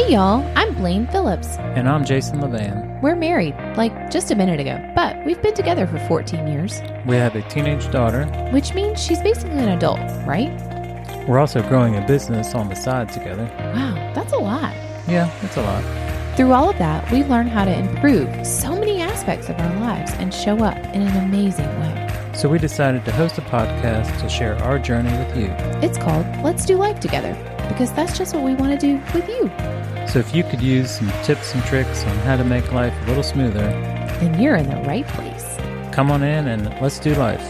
Hey y'all, I'm Blaine Phillips. And I'm Phillips-LeVan. We're married, like just a minute ago, but we've been together for 14 years. We have a teenage daughter. Which means she's basically an adult, right? We're also growing a business on the side together. Wow, that's a lot. Yeah, that's a lot. Through all of that, we've learned how to improve so many aspects of our lives and show up in an amazing way. So we decided to host a podcast to share our journey with you. It's called Let's Do Life Together, because that's just what we want to do with you. So if you could use some tips and tricks on how to make life a little smoother, then you're in the right place. come on in and let's do life.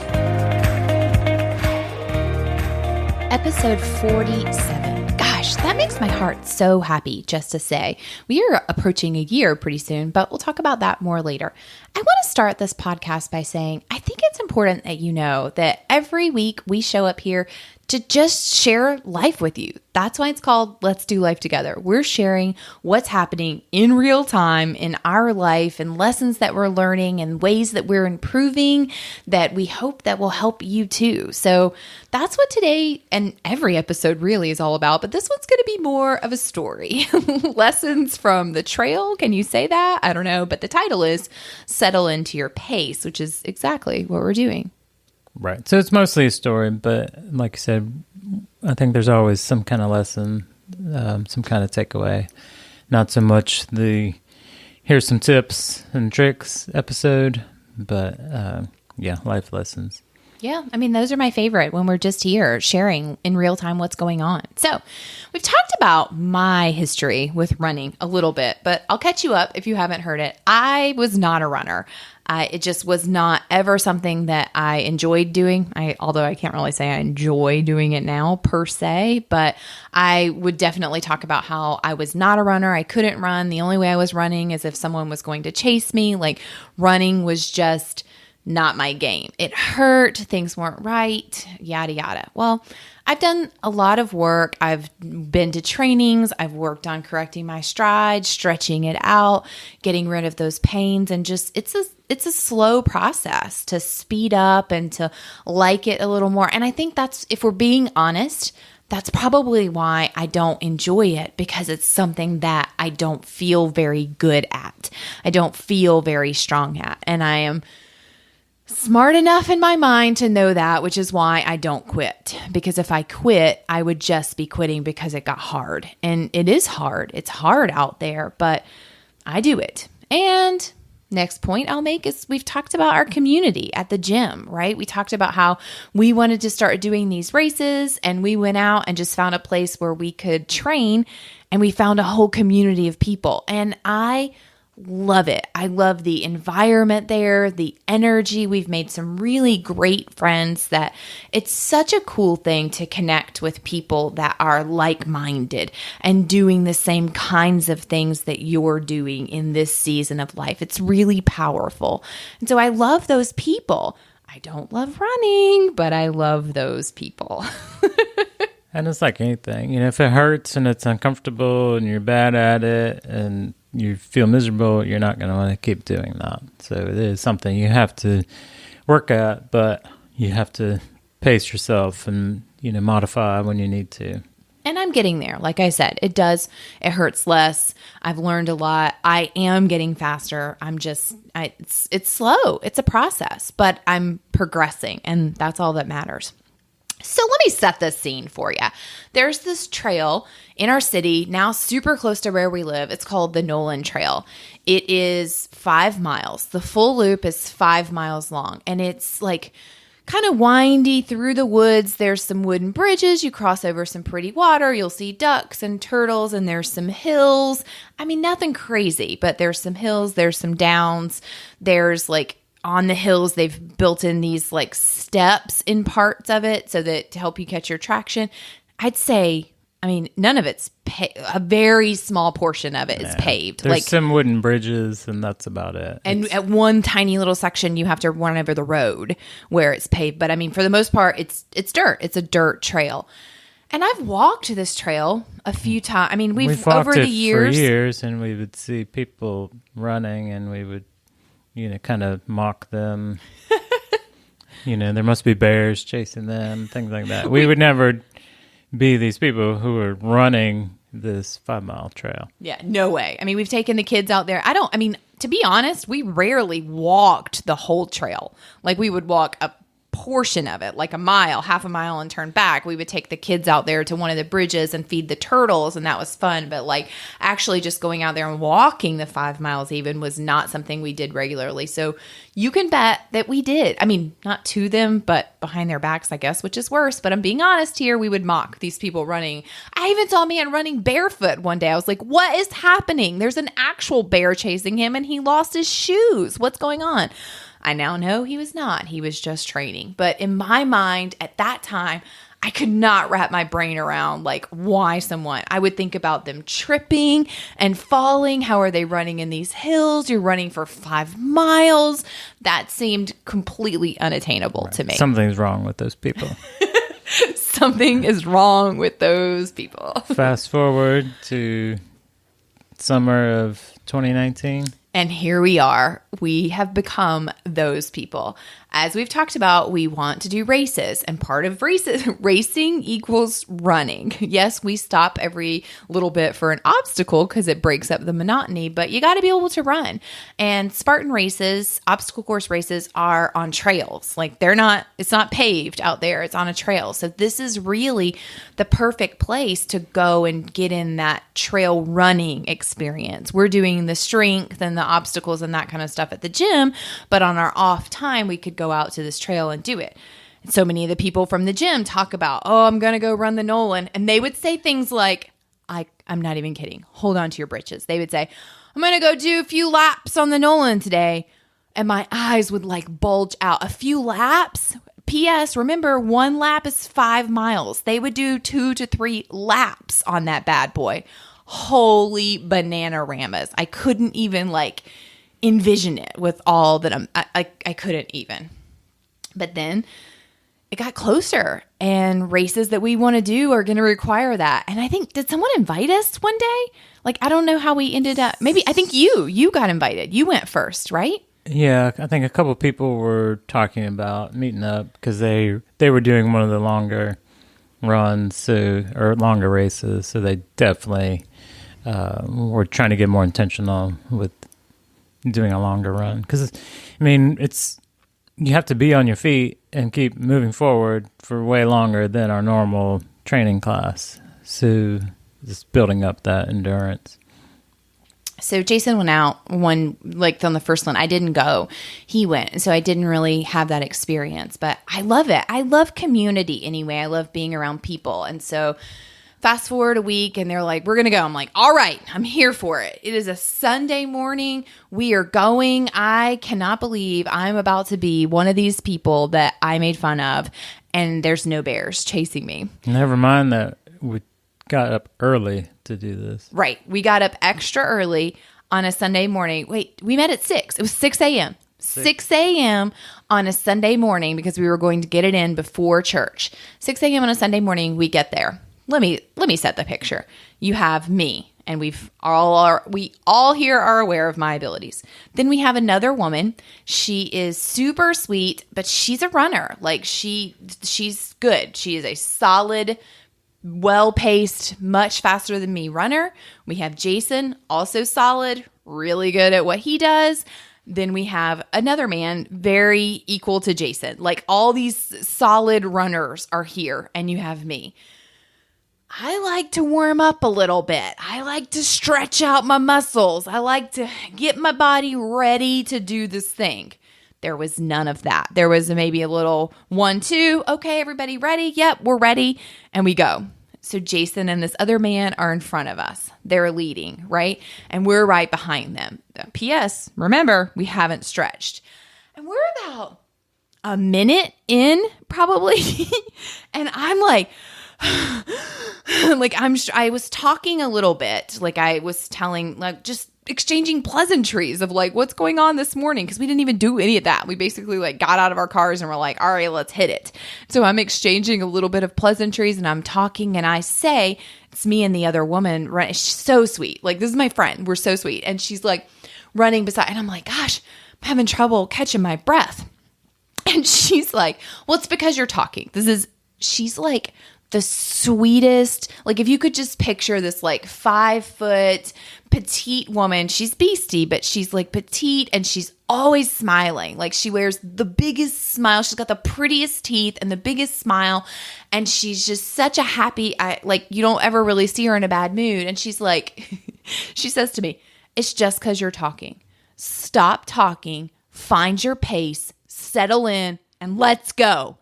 Episode 47. Gosh, that makes my heart so happy just to say. We are approaching a year pretty soon, but we'll talk about that more later. I want to start this podcast by saying I think it's important that you know that every week we show up here to just share life with you. That's why it's called Let's Do Life Together. We're sharing what's happening in real time in our life and lessons that we're learning and ways that we're improving that we hope that will help you too. So that's what today and every episode really is all about. But this one's going to be more of a story. Lessons from the trail. Can you say that? I don't know. But the title is Settle Into Your Pace, which is exactly what we're doing. Right. So it's mostly a story, but like I said, I think there's always some kind of lesson, some kind of takeaway. Not so much the here's some tips and tricks episode, but life lessons. Yeah, I mean, those are my favorite when we're just here sharing in real time what's going on. So we've talked about my history with running a little bit, but I'll catch you up if you haven't heard it. I was not a runner. It just was not ever something that I enjoyed doing. Although I can't really say I enjoy doing it now per se, but I would definitely talk about how I was not a runner. I couldn't run. The only way I was running is if someone was going to chase me. Like running was just not my game. It hurt. Things weren't right, yada, yada. Well, I've done a lot of work. I've been to trainings. I've worked on correcting my stride, stretching it out, getting rid of those pains. And just, it's a slow process to speed up and to like it a little more. And I think that's, if we're being honest, that's probably why I don't enjoy it, because it's something that I don't feel very good at. I don't feel very strong at. And I am smart enough in my mind to know that, which is why I don't quit. Because if I quit, I would just be quitting because it got hard. And it is hard. It's hard out there, but I do it. And next point I'll make is we've talked about our community at the gym, right? We talked about how we wanted to start doing these races, and we went out and just found a place where we could train, and we found a whole community of people. And I love it. I love the environment there, the energy. We've made some really great friends that it's such a cool thing to connect with people that are like-minded and doing the same kinds of things that you're doing in this season of life. It's really powerful. And so I love those people. I don't love running, but I love those people. And it's like anything, if it hurts and it's uncomfortable and you're bad at it and you feel miserable, you're not going to want to keep doing that. So it is something you have to work at, but you have to pace yourself and, modify when you need to. And I'm getting there. Like I said, it hurts less. I've learned a lot. I am getting faster. It's slow. It's a process, but I'm progressing, and that's all that matters. So let me set this scene for you. There's this trail in our city, now super close to where we live. It's called the Nolan Trail. It is 5 miles. The full loop is 5 miles long, and it's like kind of windy through the woods. There's some wooden bridges. You cross over some pretty water. You'll see ducks and turtles, and there's some hills. I mean, nothing crazy, but there's some hills. There's some downs. There's on the hills, they've built in these steps in parts of it so that to help you catch your traction. I'd say, none of it's a very small portion of it is paved. There's some wooden bridges, and that's about it. And at one tiny little section, you have to run over the road where it's paved. But for the most part, it's dirt. It's a dirt trail. And I've walked this trail a few times. We've walked over the years. For years, and we would see people running, and we would kind of mock them. There must be bears chasing them, things like that. We would never be these people who were running this 5-mile trail. Yeah, no way. I mean, we've taken the kids out there. To be honest, we rarely walked the whole trail. Like we would walk a portion of it, like a mile, half a mile, and turn back. We would take the kids out there to one of the bridges and feed the turtles, and that was fun. But like actually just going out there and walking the 5 miles even was not something we did regularly. So you can bet that we did. I mean, not to them, but behind their backs, I guess, which is worse. But I'm being honest here. We would mock these people running. I even saw a man running barefoot one day. I was like, what is happening? There's an actual bear chasing him and he lost his shoes. What's going on? I now know he was not. He was just training. But in my mind at that time, I could not wrap my brain around like why someone. I would think about them tripping and falling. How are they running in these hills? You're running for 5 miles. That seemed completely unattainable to me. Something's wrong with those people. Something is wrong with those people. Fast forward to summer of 2019. And here we are. We have become those people. As we've talked about, we want to do races, and part of racing equals running. Yes, we stop every little bit for an obstacle because it breaks up the monotony, but you got to be able to run. And Spartan races, obstacle course races, are on trails. Like it's not paved out there. It's on a trail. So this is really the perfect place to go and get in that trail running experience. We're doing the strength and the obstacles and that kind of stuff at the gym, but on our off time, we could go out to this trail and do it. And so many of the people from the gym talk about, oh, I'm going to go run the Nolan. And they would say things like, I'm not even kidding. Hold on to your britches. They would say, I'm going to go do a few laps on the Nolan today. And my eyes would like bulge out. A few laps? P.S. Remember, 1 lap is 5 miles. They would do 2 to 3 laps on that bad boy. Holy banana ramas. I couldn't even like envision it with all that I couldn't even. But then it got closer, and races that we want to do are going to require that. And I think, did someone invite us one day? Like, I don't know how we ended up. Maybe, I think you got invited. You went first, right? Yeah, I think a couple of people were talking about meeting up because they were doing one of the longer runs, or longer races. So they definitely were trying to get more intentional with doing a longer run. Because, I mean, you have to be on your feet and keep moving forward for way longer than our normal training class. So just building up that endurance. So Jason went out on the first one. I didn't go. He went. And so I didn't really have that experience. But I love it. I love community anyway. I love being around people. And so fast forward a week and they're like, we're going to go. I'm like, all right, I'm here for it. It is a Sunday morning. We are going. I cannot believe I'm about to be one of these people that I made fun of, and there's no bears chasing me. Never mind that we got up early to do this. Right. We got up extra early on a Sunday morning. Wait, we met at 6. It was 6 a.m. 6 a.m. on a Sunday morning because we were going to get it in before church. 6 a.m. on a Sunday morning, we get there. Let me set the picture. You have me, and we all here are aware of my abilities. Then we have another woman. She is super sweet, but she's a runner. Like she's good. She is a solid, well-paced, much faster than me runner. We have Jason, also solid, really good at what he does. Then we have another man, very equal to Jason. Like all these solid runners are here, and you have me. I like to warm up a little bit. I like to stretch out my muscles. I like to get my body ready to do this thing. There was none of that. There was maybe a little 1, 2. Okay, everybody ready? Yep, we're ready. And we go. So Jason and this other man are in front of us. They're leading, right? And we're right behind them. P.S. Remember, we haven't stretched. And we're about a minute in, probably. And I'm like... I was talking a little bit, like I was telling, like just exchanging pleasantries of like, what's going on this morning? Because we didn't even do any of that. We basically like got out of our cars and we're like, all right, let's hit it. So I'm exchanging a little bit of pleasantries and I'm talking and I say, it's me and the other woman. She's so sweet. Like, this is my friend. We're so sweet. And she's like running beside, and I'm like, gosh, I'm having trouble catching my breath. And she's like, well, it's because you're talking. She's like the sweetest, like if you could just picture this like 5-foot petite woman, she's beastie, but she's like petite and she's always smiling. Like she wears the biggest smile. She's got the prettiest teeth and the biggest smile. And she's just such a happy, like you don't ever really see her in a bad mood. And she's like, she says to me, it's just because you're talking. Stop talking, find your pace, settle in, and let's go.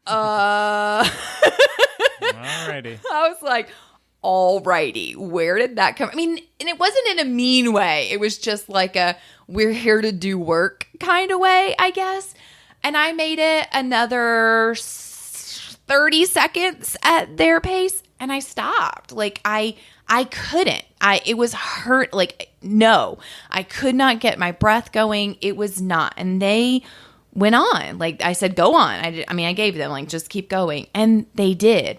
Alrighty. I was like, alrighty, where did that come? I mean, and it wasn't in a mean way. It was just like a, we're here to do work kind of way, I guess. And I made it another 30 seconds at their pace and I stopped. Like I couldn't. It was hurt. Like, no, I could not get my breath going. It was not. And they went on. Like I said, go on. I gave them like, just keep going. And they did.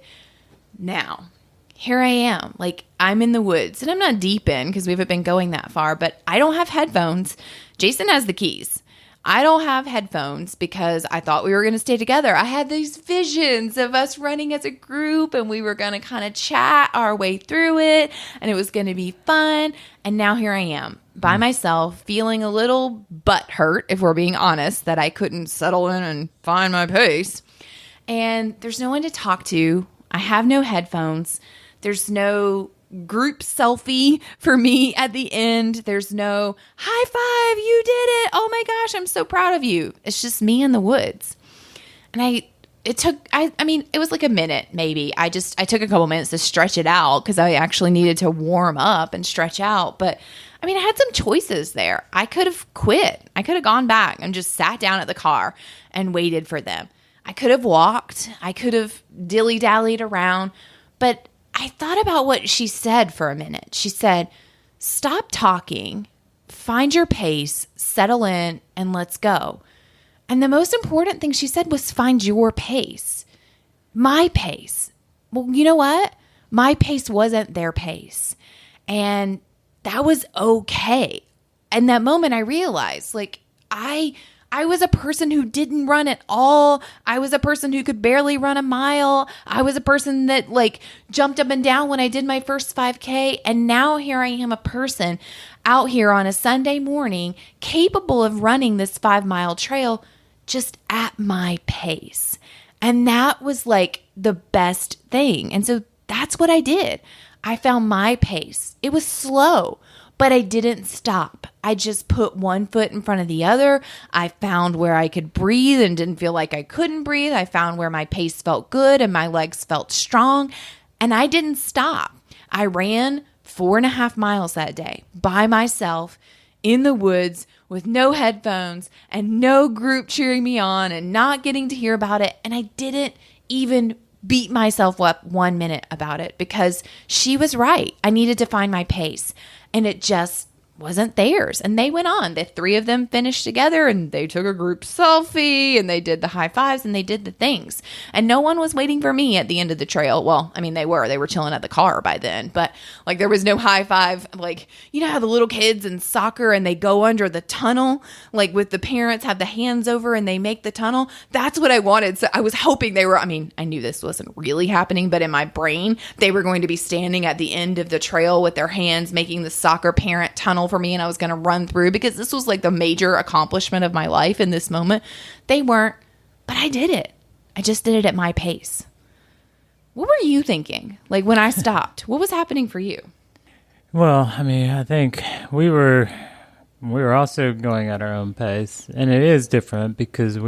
Now, here I am. Like I'm in the woods and I'm not deep in because we haven't been going that far, but I don't have headphones. Jason has the keys. I don't have headphones because I thought we were going to stay together. I had these visions of us running as a group and we were going to kind of chat our way through it and it was going to be fun. And now here I am by myself feeling a little butt hurt, if we're being honest, that I couldn't settle in and find my pace. And there's no one to talk to. I have no headphones. There's no group selfie for me at the end. There's no high five, you did it. Oh my gosh, I'm so proud of you. It's just me in the woods. And it was like a minute maybe. I took a couple minutes to stretch it out because I actually needed to warm up and stretch out. But I had some choices there. I could have quit. I could have gone back and just sat down at the car and waited for them. I could have walked. I could have dilly-dallied around. But I thought about what she said for a minute. She said, stop talking, find your pace, settle in, and let's go. And the most important thing she said was find your pace. My pace. Well, you know what? My pace wasn't their pace. And that was okay. And that moment I realized, like, I was a person who didn't run at all. I was a person who could barely run a mile. I was a person that like jumped up and down when I did my first 5K. And now here I am, a person out here on a Sunday morning capable of running this 5-mile trail just at my pace. And that was like the best thing. And so that's what I did. I found my pace. It was slow, but I didn't stop. I just put one foot in front of the other. I found where I could breathe and didn't feel like I couldn't breathe. I found where my pace felt good and my legs felt strong. And I didn't stop. I ran 4.5 miles that day by myself in the woods with no headphones and no group cheering me on and not getting to hear about it. And I didn't even beat myself up 1 minute about it because she was right. I needed to find my pace. And it just wasn't theirs. And they went on. The 3 of them finished together and they took a group selfie and they did the high fives and they did the things. And no one was waiting for me at the end of the trail. Well, they were chilling at the car by then, but like there was no high five. Like, you know how the little kids in soccer and they go under the tunnel, like with the parents have the hands over and they make the tunnel. That's what I wanted. So I was hoping they were, I knew this wasn't really happening, but in my brain, they were going to be standing at the end of the trail with their hands making the soccer parent tunnel for me and I was going to run through because this was like the major accomplishment of my life in this moment. They weren't, but I did it. I just did it at my pace. What were you thinking? Like when I stopped, what was happening for you? Well, I think we were also going at our own pace, and it is different because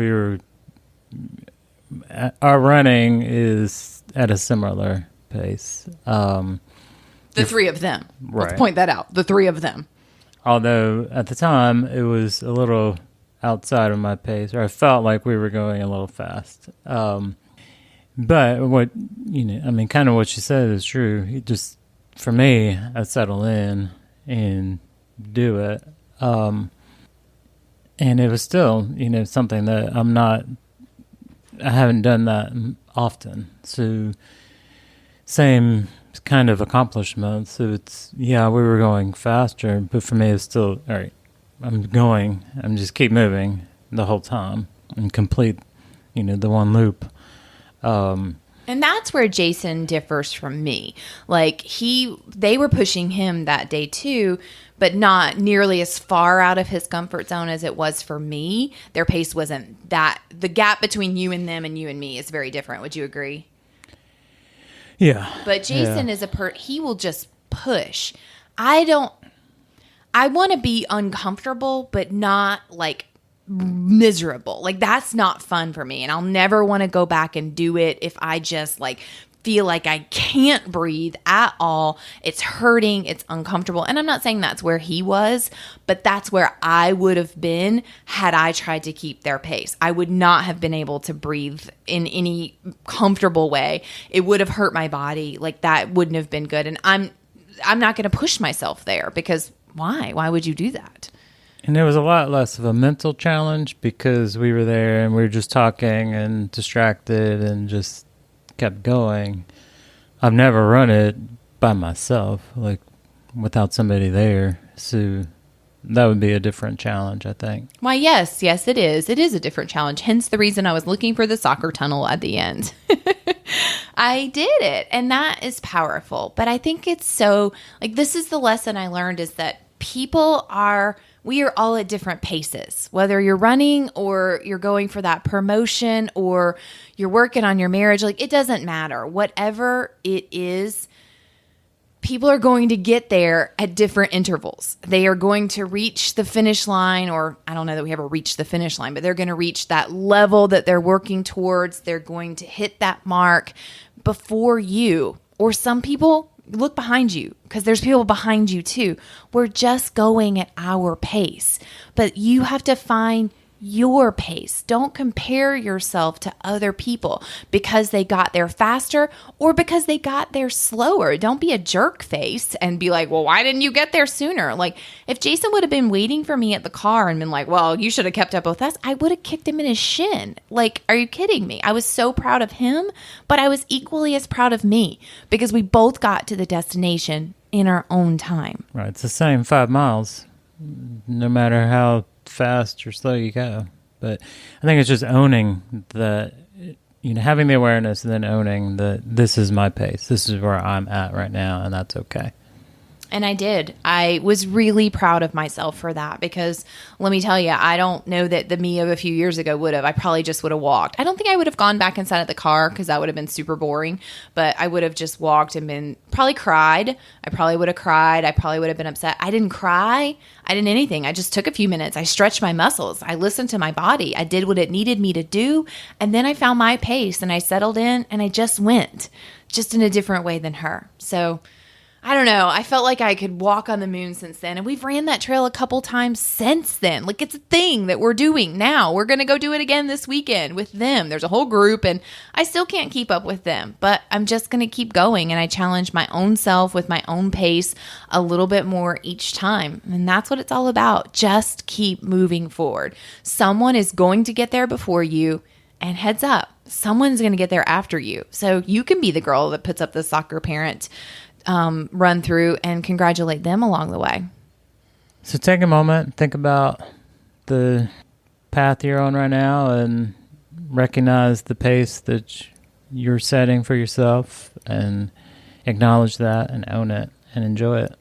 our running is at a similar pace. The 3 of them. Right. Let's point that out. The 3 of them. Although at the time it was a little outside of my pace, or I felt like we were going a little fast. But what, kind of what you said is true. It just, for me, I settle in and do it. And it was still, something that I haven't done that often. So same kind of accomplishment. So it's, we were going faster, but for me it's still, all right, I'm just keep moving the whole time and complete, the one loop. And that's where Jason differs from me. Like they were pushing him that day too, but not nearly as far out of his comfort zone as it was for me. Their pace wasn't that. The gap between you and them and you and me is very different. Would you agree? Yeah. But Jason is he will just push. I want to be uncomfortable, but not like miserable. Like that's not fun for me. And I'll never want to go back and do it if I just like feel like I can't breathe at all. It's hurting. It's uncomfortable. And I'm not saying that's where he was, but that's where I would have been had I tried to keep their pace. I would not have been able to breathe in any comfortable way. It would have hurt my body. Like that wouldn't have been good. And I'm not going to push myself there because why? Why would you do that? And it was a lot less of a mental challenge because we were there and we were just talking and distracted and just kept going. I've never run it by myself, like without somebody there. So that would be a different challenge, I think. Why, yes, it is. It is a different challenge. Hence the reason I was looking for the soccer tunnel at the end. I did it, and that is powerful. But I think it's so, like, this is the lesson I learned is that we are all at different paces, whether you're running or you're going for that promotion or you're working on your marriage. Like, it doesn't matter. Whatever it is, people are going to get there at different intervals. They are going to reach the finish line, or I don't know that we ever reach the finish line, but they're going to reach that level that they're working towards. They're going to hit that mark before you. Or some people, look behind you because there's people behind you too. We're just going at our pace, but you have to find your pace. Don't compare yourself to other people because they got there faster or because they got there slower. Don't be a jerk face and be like, well, why didn't you get there sooner? Like if Jason would have been waiting for me at the car and been like, well, you should have kept up with us, I would have kicked him in his shin. Like, are you kidding me? I was so proud of him, but I was equally as proud of me because we both got to the destination in our own time. Right. It's the same 5 miles, no matter how fast or slow you go. But I think it's just owning that, having the awareness and then owning that this is my pace. This is where I'm at right now, and that's okay. And I did. I was really proud of myself for that because let me tell you, I don't know that the me of a few years ago would have. I probably just would have walked. I don't think I would have gone back inside of the car because that would have been super boring, but I would have just walked and probably cried. I probably would have cried. I probably would have been upset. I didn't cry. I didn't anything. I just took a few minutes. I stretched my muscles. I listened to my body. I did what it needed me to do. And then I found my pace and I settled in and I just went just in a different way than her. So I don't know. I felt like I could walk on the moon since then. And we've ran that trail a couple times since then. Like it's a thing that we're doing now. We're going to go do it again this weekend with them. There's a whole group and I still can't keep up with them, but I'm just going to keep going. And I challenge my own self with my own pace a little bit more each time. And that's what it's all about. Just keep moving forward. Someone is going to get there before you, and heads up, someone's going to get there after you. So you can be the girl that puts up the soccer parent run through and congratulate them along the way. So take a moment, think about the path you're on right now and recognize the pace that you're setting for yourself and acknowledge that and own it and enjoy it.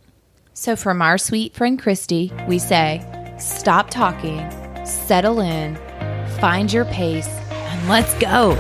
So from our sweet friend Christy, we say, stop talking, settle in, find your pace, and let's go.